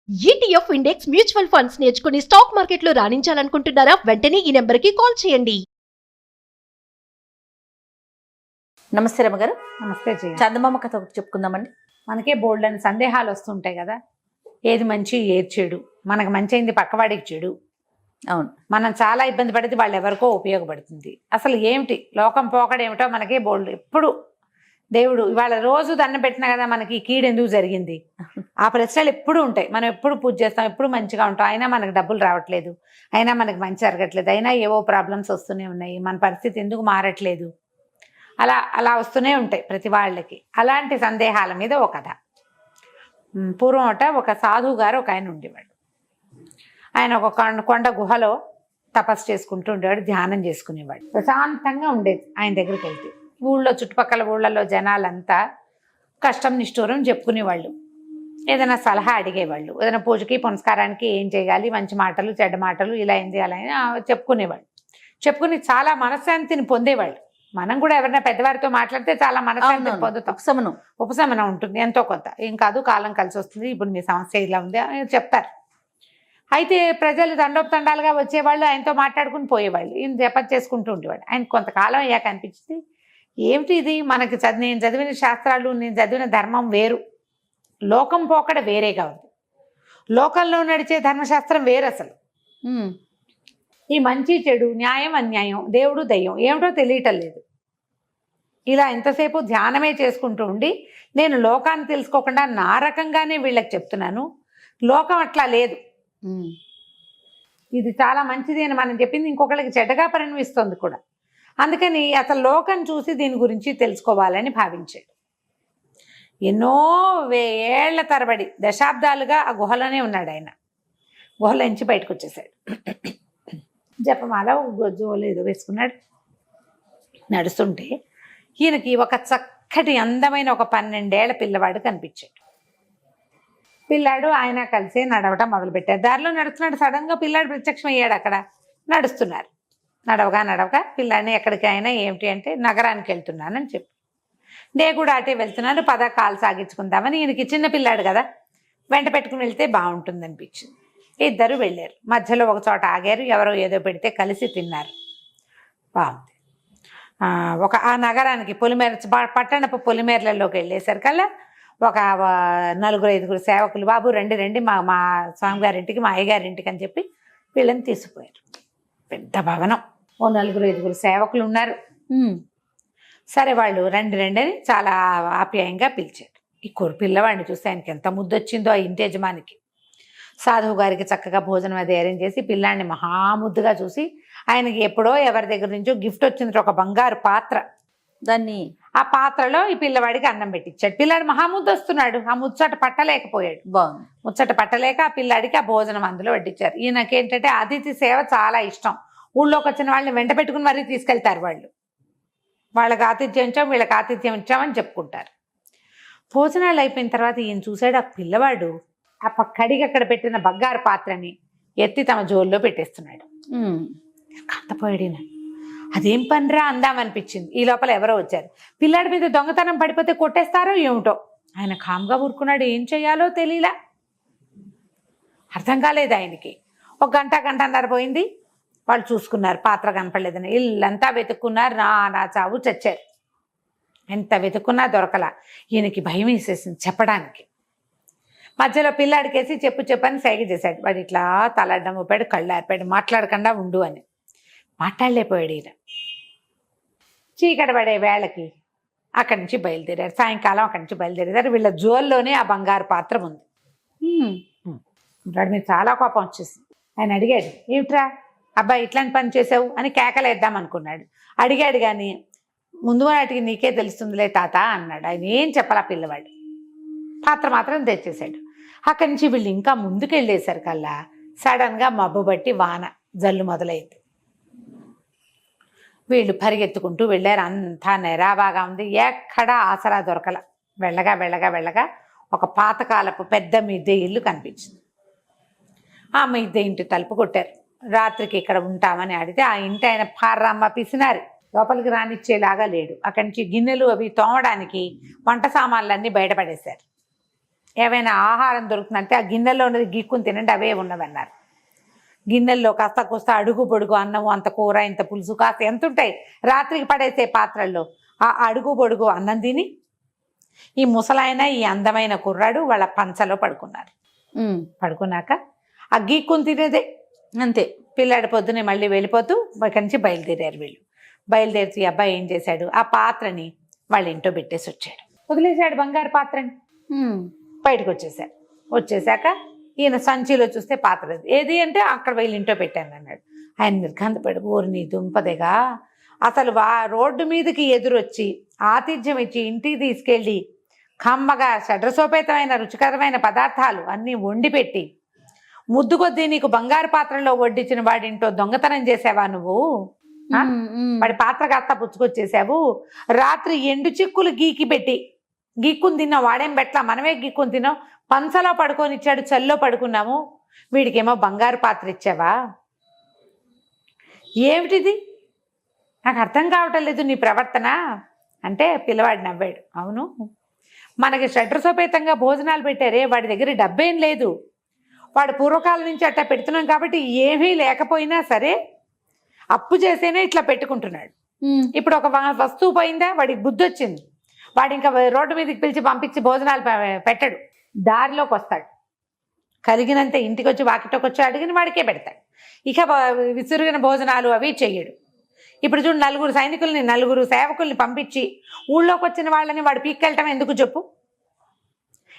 ETF index mutual funds నేర్చుకుని stock మార్కెట్లో రాణించాలనుకుంటున్నారా? వెంటనే ఈ నెంబర్కి కాల్ చేయండి. నమస్తే రమ్మగారు. నమస్తే జయ. చందమామ కథ ఒకటి చెప్పుకుందామండి. మనకే బోల్డ్ అని సందేహాలు వస్తుంటాయి కదా, ఏది మంచి ఏది చెడు, మనకు మంచి అయింది పక్కవాడికి చెడు, అవును, మనం చాలా ఇబ్బంది పడితే వాళ్ళు ఎవరికో ఉపయోగపడుతుంది. అసలు ఏమిటి లోకం పోకడేమిటో మనకే బోల్డ్. ఎప్పుడు దేవుడు ఇవాళ రోజు దండం పెట్టినా కదా మనకి ఈ కీడు ఎందుకు జరిగింది, ఆ ప్రశ్నలు ఎప్పుడు ఉంటాయి. మనం ఎప్పుడు పూజ చేస్తాం, ఎప్పుడు మంచిగా ఉంటాం, అయినా మనకు డబ్బులు రావట్లేదు, అయినా మనకు మంచి జరగట్లేదు, అయినా ఏవో ప్రాబ్లమ్స్ వస్తూనే ఉన్నాయి, మన పరిస్థితి ఎందుకు మారట్లేదు, అలా అలా వస్తూనే ఉంటాయి ప్రతి వాళ్ళకి. అలాంటి సందేహాల మీద ఒక కథ. పూర్వం ఒక సాధువు గారు ఒక ఆయన ఉండేవాడు. ఆయన ఒక కొండ గుహలో తపస్సు చేసుకుంటూ ఉండేవాడు, ధ్యానం చేసుకునేవాడు. ప్రశాంతంగా ఉండేది ఆయన దగ్గరికి వెళ్తే. ఊళ్ళో చుట్టుపక్కల ఊళ్ళలో జనాలంతా కష్టం నిష్ఠూరం చెప్పుకునేవాళ్ళు, ఏదైనా సలహా అడిగేవాళ్ళు, ఏదైనా పూజకి పునస్కారానికి ఏం చేయాలి, మంచి మాటలు చెడ్డ మాటలు ఇలా అయింది అలా చెప్పుకునేవాళ్ళు. చెప్పుకుని చాలా మనశ్శాంతిని పొందేవాళ్ళు. మనం కూడా ఎవరైనా పెద్దవారితో మాట్లాడితే చాలా మనశ్శాంతిని పొందుతాం, ఉపశమనం ఉంటుంది ఎంతో కొంత. ఏం కాదు, కాలం కలిసి వస్తుంది, ఇప్పుడు మీ సమస్య ఇలా ఉంది అని చెప్తారు. అయితే ప్రజలు తండోపతండాలుగా వచ్చేవాళ్ళు, ఆయనతో మాట్లాడుకుని పోయేవాళ్ళు, ఈయన జపం చేసుకుంటూ ఉండేవాడు. ఆయన కొంతకాలం అయ్యాక అనిపించింది, ఏమిటి ఇది, మనకి నేను చదివిన శాస్త్రాలు, నేను చదివిన ధర్మం వేరు, లోకం పోకడ వేరేగా ఉంది, లోకంలో నడిచే ధర్మశాస్త్రం వేరు. అసలు ఈ మంచి చెడు, న్యాయం అన్యాయం, దేవుడు దయ్యం ఏమిటో తెలియటం లేదు. ఇలా ఎంతసేపు ధ్యానమే చేసుకుంటూ ఉండి నేను లోకాన్ని తెలుసుకోకుండా నా రకంగానే వీళ్ళకి చెప్తున్నాను, లోకం అట్లా లేదు, ఇది చాలా మంచిది అని మనం చెప్పింది ఇంకొకరికి చెడ్డగా పరిణమిస్తుంది కూడా. అందుకని అసలు లోకం చూసి దీని గురించి తెలుసుకోవాలని భావించాడు. ఎన్నో ఏళ్ల తరబడి దశాబ్దాలుగా ఆ గుహలోనే ఉన్నాడు ఆయన. గుహలోంచి బయటకు వచ్చేసాడు. జపమాల జోలు ఏదో వేసుకున్నాడు. నడుస్తుంటే ఈయనకి ఒక చక్కటి అందమైన ఒక 12 ఏళ్ల పిల్లవాడు కనిపించాడు. పిల్లాడు ఆయన కలిసి నడవటం మొదలుపెట్టారు. దారిలో నడుస్తున్నాడు, సడన్గా పిల్లాడు ప్రత్యక్షం అయ్యాడు. అక్కడ నడుస్తున్నారు. నడవగా పిల్లాడిని ఎక్కడికి అయినా ఏమిటి అంటే నగరానికి వెళ్తున్నానని చెప్పి, నేను కూడా అటే వెళ్తున్నాను, పద కాలు సాగించుకుందామని. ఈయనకి చిన్న పిల్లాడు కదా, వెంట పెట్టుకుని వెళ్తే బాగుంటుంది అనిపించింది. ఇద్దరు వెళ్ళారు. మధ్యలో ఒక చోట ఆగారు, ఎవరో ఏదో పెడితే కలిసి తిన్నారు. బాగుంది. ఆ నగరానికి పట్టణపు పొలిమేరలలోకి వెళ్ళేసరికల్లా ఒక 4-5 సేవకులు, బాబు రండి మా స్వామిగారింటికి, మా అయ్యగారింటికి అని చెప్పి వీళ్ళని తీసుకుపోయారు. పెద్ద భవనం, ఓ 4-5 సేవకులు ఉన్నారు. సరే వాళ్ళు రండి అని చాలా ఆప్యాయంగా పిలిచారు. ఈ పిల్లవాడిని చూస్తే ఆయనకి ఎంత ముద్దొచ్చిందో ఆ ఇంటి యజమానికి. సాధువు గారికి చక్కగా భోజనం అది అరేంజ్ చేసి పిల్లాడిని మహాముద్దుగా చూసి, ఆయనకి ఎప్పుడో ఎవరి దగ్గర నుంచో గిఫ్ట్ వచ్చింది, ఒక బంగారు పాత్ర. ఆ పాత్రలో ఈ పిల్లవాడికి అన్నం పెట్టించాడు. పిల్లాడు మహాముద్దు వస్తున్నాడు, ఆ ముచ్చట పట్టలేకపోయాడు. ముచ్చట పట్టలేక ఆ పిల్లాడికి ఆ భోజనం అందులో వడ్డించారు. ఈయనకేంటంటే అతిథి సేవ చాలా ఇష్టం. ఊళ్ళోకి వచ్చిన వాళ్ళని వెంట పెట్టుకుని మరీ తీసుకెళ్తారు. వాళ్ళకి ఆతిథ్యం ఇచ్చాం, వీళ్ళకి ఆతిథ్యం ఇచ్చామని చెప్పుకుంటారు. భోజనాలు అయిపోయిన తర్వాత ఈయన చూశాడు, ఆ పిల్లవాడు ఆ కడిగి అక్కడ పెట్టిన బంగారు పాత్రని ఎత్తి తమ జోల్లో పెట్టేస్తున్నాడు. కంతపోయాడు ఈయన. అదేం పనిరా అందామనిపించింది. ఈ లోపల ఎవరో వచ్చారు. పిల్లాడి మీద దొంగతనం పడిపోతే కొట్టేస్తారో ఏమిటో. ఆయన కామ్గా ఊరుకున్నాడు, ఏం చెయ్యాలో తెలియలా, అర్థం కాలేదు ఆయనకి. ఒక గంటన్నర పోయింది. వాళ్ళు చూసుకున్నారు, పాత్ర కనపడలేదని. ఇల్లంతా వెతుక్కున్నారు, నా చావు చచ్చారు. ఎంత వెతుక్కున్నా దొరకలా. ఈయనకి భయం వేసేసింది చెప్పడానికి. మధ్యలో పిల్లాడికేసి చెప్పని సైగ చేశాడు. వాడు ఇట్లా తలడ్డం ఊపాడు, కళ్ళు ఆరిపాడు, మాట్లాడకుండా ఉండు అని. మాట్లాడలేకపోయాడు ఈయన. చీకటి పడే వేళకి అక్కడి నుంచి బయలుదేరారు. సాయంకాలం అక్కడి నుంచి బయలుదేరారు. వీళ్ళ జోల్లోనే ఆ బంగారు పాత్ర ఉంది. వాడి మీద చాలా కోపం వచ్చేసింది. ఆయన అడిగాడు, ఏమిట్రా అబ్బాయి ఇట్లాంటి పని చేసావు అని కేకలేద్దాం అనుకున్నాడు. అడిగాడు కానీ ముందు వాటికి నీకే తెలుస్తుందిలే తాత అన్నాడు. ఆయన ఏం చెప్పాలా పిల్లవాడు. పాత్ర మాత్రం తెచ్చేశాడు. అక్కడి నుంచి వీళ్ళు ఇంకా ముందుకు వెళ్ళేసరికల్లా సడన్గా మబ్బు బట్టి వాన జల్లు మొదలైంది. వీళ్ళు పరిగెత్తుకుంటూ వెళ్ళారు. అంతా నెరాబాగా ఉంది, ఎక్కడా ఆసరా దొరకల. వెళ్ళగా ఒక పాతకాలపు పెద్ద మిద్దె ఇల్లు కనిపించింది. ఆ మిద్దె ఇంటి తలుపు కొట్టారు. రాత్రికి ఇక్కడ ఉంటామని అడిగితే ఆ ఇంటి ఆయన పార్రమ్మ పిసినారు, లోపలికి రానిచ్చేలాగా లేడు. అక్కడి నుంచి గిన్నెలు అవి తోమడానికి వంట సామాన్లన్నీ బయటపడేశారు. ఏమైనా ఆహారం దొరుకుతుందంటే ఆ గిన్నెలో ఉన్నది గీక్కుని తినండి, అవే ఉన్నవన్నారు. గిన్నెల్లో కాస్త కోస్త అడుగు పొడుగు అన్నము, అంత కూర, ఇంత పులుసు, కాస్త ఎంత ఉంటాయి రాత్రికి పడేసే పాత్రల్లో, ఆ అడుగు పొడుగు అన్నం తిని ఈ ముసలాయన, ఈ అందమైన కుర్రాడు వాళ్ళ పంచలో పడుకున్నారు. పడుకున్నాక ఆ గీక్కుని తినేదే అంతే. పిల్లాడి పొద్దునే మళ్ళీ వెళ్ళిపోతూ ఇక్కడి నుంచి బయలుదేరారు. వీళ్ళు బయలుదేరి అబ్బాయి ఏం చేశాడు, ఆ పాత్రని వాళ్ళ ఇంట్లో పెట్టేసి వచ్చాడు. వదిలేశాడు బంగారు పాత్రని. బయటకు వచ్చేసారు. వచ్చేసాక ఈయన సంచిలో చూస్తే పాత్ర ఏది అంటే అక్కడ వీళ్ళ ఇంట్లో పెట్టాను అన్నాడు. ఆయన నిర్ఘాంతపడి, ఊరిని దుంపదేగా, అసలు రోడ్డు మీదకి ఎదురొచ్చి ఆతిథ్యం ఇచ్చి ఇంటికి తీసుకెళ్ళి కమ్మగా షడ్రసోపేతమైన రుచికరమైన పదార్థాలు అన్నీ వండి పెట్టి ముద్దు కొద్దీ నీకు బంగారు పాత్రలో వడ్డించిన వాడింటో దొంగతనం చేసావా నువ్వు? వాడి పాత్ర కాస్త పుచ్చుకొచ్చేసావు. రాత్రి ఎండు చిక్కులు గీకి పెట్టి గీక్కుని తిన్నావు, వాడేం పెట్లా, మనమే గీక్కుని తిన్నాం. పంచలో పడుకొని ఇచ్చాడు, చల్లో పడుకున్నాము, వీడికేమో బంగారు పాత్ర ఇచ్చావా? ఏమిటిది, నాకు అర్థం కావటం లేదు నీ ప్రవర్తన అంటే పిల్లవాడు నవ్వాడు. అవును, మనకి షడ్రసోపేతంగా భోజనాలు పెట్టారే, వాడి దగ్గర డబ్బేం లేదు, వాడు పూర్వకాలం నుంచి అట్లా పెడుతున్నాం కాబట్టి ఏమీ లేకపోయినా సరే అప్పు చేసేనే ఇట్లా పెట్టుకుంటున్నాడు. ఇప్పుడు ఒక వస్తువు పోయిందా, వాడికి బుద్ధి వచ్చింది, వాడు ఇంకా రోడ్డు మీదకి పిలిచి పంపించి భోజనాలు పెట్టడు, దారిలోకి వస్తాడు, కలిగినంత ఇంటికి వచ్చి వాకిటోకి వచ్చి అడిగిన వాడికే పెడతాడు. ఇక విసురుగిన భోజనాలు అవి చెయ్యడు. ఇప్పుడు చూడు, 4 సైనికుల్ని 4 సేవకుల్ని పంపించి ఊళ్ళోకి వచ్చిన వాళ్ళని వాడు పీక్కెళ్ళటం ఎందుకు చెప్పు?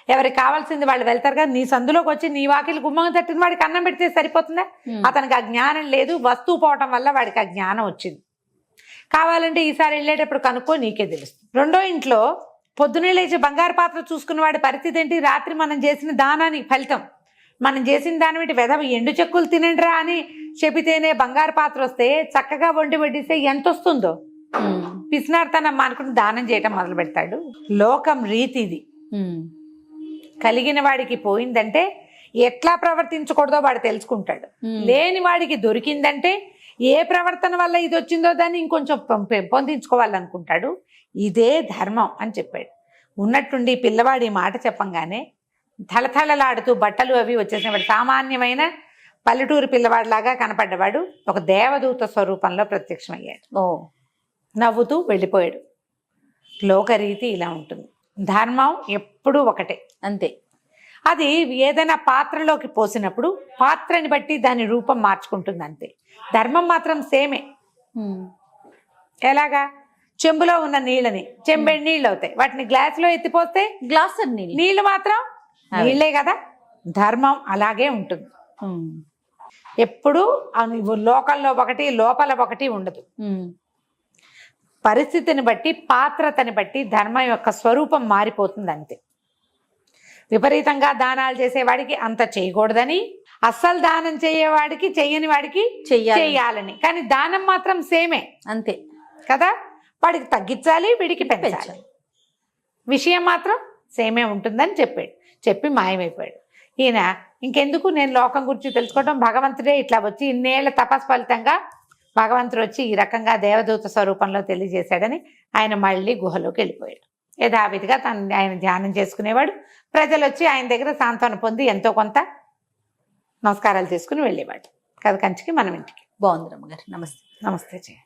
ఎవరికి కావాల్సింది వాళ్ళు వెళ్తారు కదా, నీ సందులోకి వచ్చి నీ వాకిలు గుమ్మంగా తట్టిన వాడికి అన్నం పెడితే సరిపోతుందా? అతనికి ఆ జ్ఞానం లేదు, వస్తువు పోవటం వల్ల వాడికి ఆ జ్ఞానం వచ్చింది. కావాలంటే ఈసారి వెళ్ళేటప్పుడు కనుక్కో, నీకే తెలుస్తుంది. రెండో ఇంట్లో పొద్దునే లేచి బంగారు పాత్ర చూసుకున్న వాడి పరిస్థితి ఏంటి? రాత్రి మనం చేసిన దానానికి ఫలితం, మనం చేసిన దాని ఏంటి, వెధవ ఎండు చెక్కులు తినండిరా అని చెబితేనే బంగారు పాత్ర వస్తే చక్కగా వండి వడ్డిస్తే ఎంత వస్తుందో. పిసినార్తనమ్మా అనుకుని దానం చేయటం మొదలు పెడతాడు. లోకం రీతి ఇది. కలిగిన వాడికి పోయిందంటే ఎట్లా ప్రవర్తించకూడదో వాడు తెలుసుకుంటాడు. లేని వాడికి దొరికిందంటే ఏ ప్రవర్తన వల్ల ఇది వచ్చిందో దాన్ని ఇంకొంచెం పెంపొందించుకోవాలనుకుంటాడు. ఇదే ధర్మం అని చెప్పాడు. ఉన్నట్టుండి పిల్లవాడి మాట చెప్పంగానే థళథళలాడుతూ బట్టలు అవి వచ్చేసినవాడు, సామాన్యమైన పల్లెటూరు పిల్లవాడిలాగా కనపడ్డవాడు ఒక దేవదూత స్వరూపంలో ప్రత్యక్షమయ్యాడు. నవ్వుతూ వెళ్ళిపోయాడు. లోకరీతి ఇలా ఉంటుంది. ధర్మం ఎప్పుడూ ఒకటే, అంతే. అది ఏదైనా పాత్రలోకి పోసినప్పుడు పాత్రని బట్టి దాని రూపం మార్చుకుంటుంది, అంతే. ధర్మం మాత్రం సేమే. ఎలాగా? చెంబులో ఉన్న నీళ్ళని చెంబెడు నీళ్ళు అవుతాయి, వాటిని గ్లాసులో ఎత్తిపోస్తే గ్లాస్ నీళ్ళు మాత్రం నీళ్ళే కదా. ధర్మం అలాగే ఉంటుంది. ఎప్పుడు లోకల్లో ఒకటి లోపల ఒకటి ఉండదు. పరిస్థితిని బట్టి పాత్రతని బట్టి ధర్మం యొక్క స్వరూపం మారిపోతుంది, అంతే. విపరీతంగా దానాలు చేసేవాడికి అంత చేయకూడదని, అస్సలు దానం చేయవాడికి చెయ్యని వాడికి చెయ్యాలని, కానీ దానం మాత్రం సేమే, అంతే కదా. వాడికి తగ్గించాలి, వీడికి పెంచాలి, విషయం మాత్రం సేమే ఉంటుందని చెప్పాడు. చెప్పి మాయమైపోయాడు. ఈయన ఇంకెందుకు నేను లోకం గురించి తెలుసుకోవడం, భగవంతుడే ఇట్లా వచ్చి ఇన్నేళ్ల తపస్సు ఫలితంగా భగవంతుడు వచ్చి ఈ రకంగా దేవదూత స్వరూపంలో తెలియజేశాడని ఆయన మళ్ళీ గుహలోకి వెళ్ళిపోయాడు. యథావిధిగా ఆయన ధ్యానం చేసుకునేవాడు. ప్రజలు వచ్చి ఆయన దగ్గర సాంత్వన పొంది ఎంతో కొంత నమస్కారాలు తీసుకుని వెళ్ళేవాడు. కథ కంచికి మనం ఇంటికి. బాగుంది రమ్మగారు. నమస్తే. నమస్తే జయ.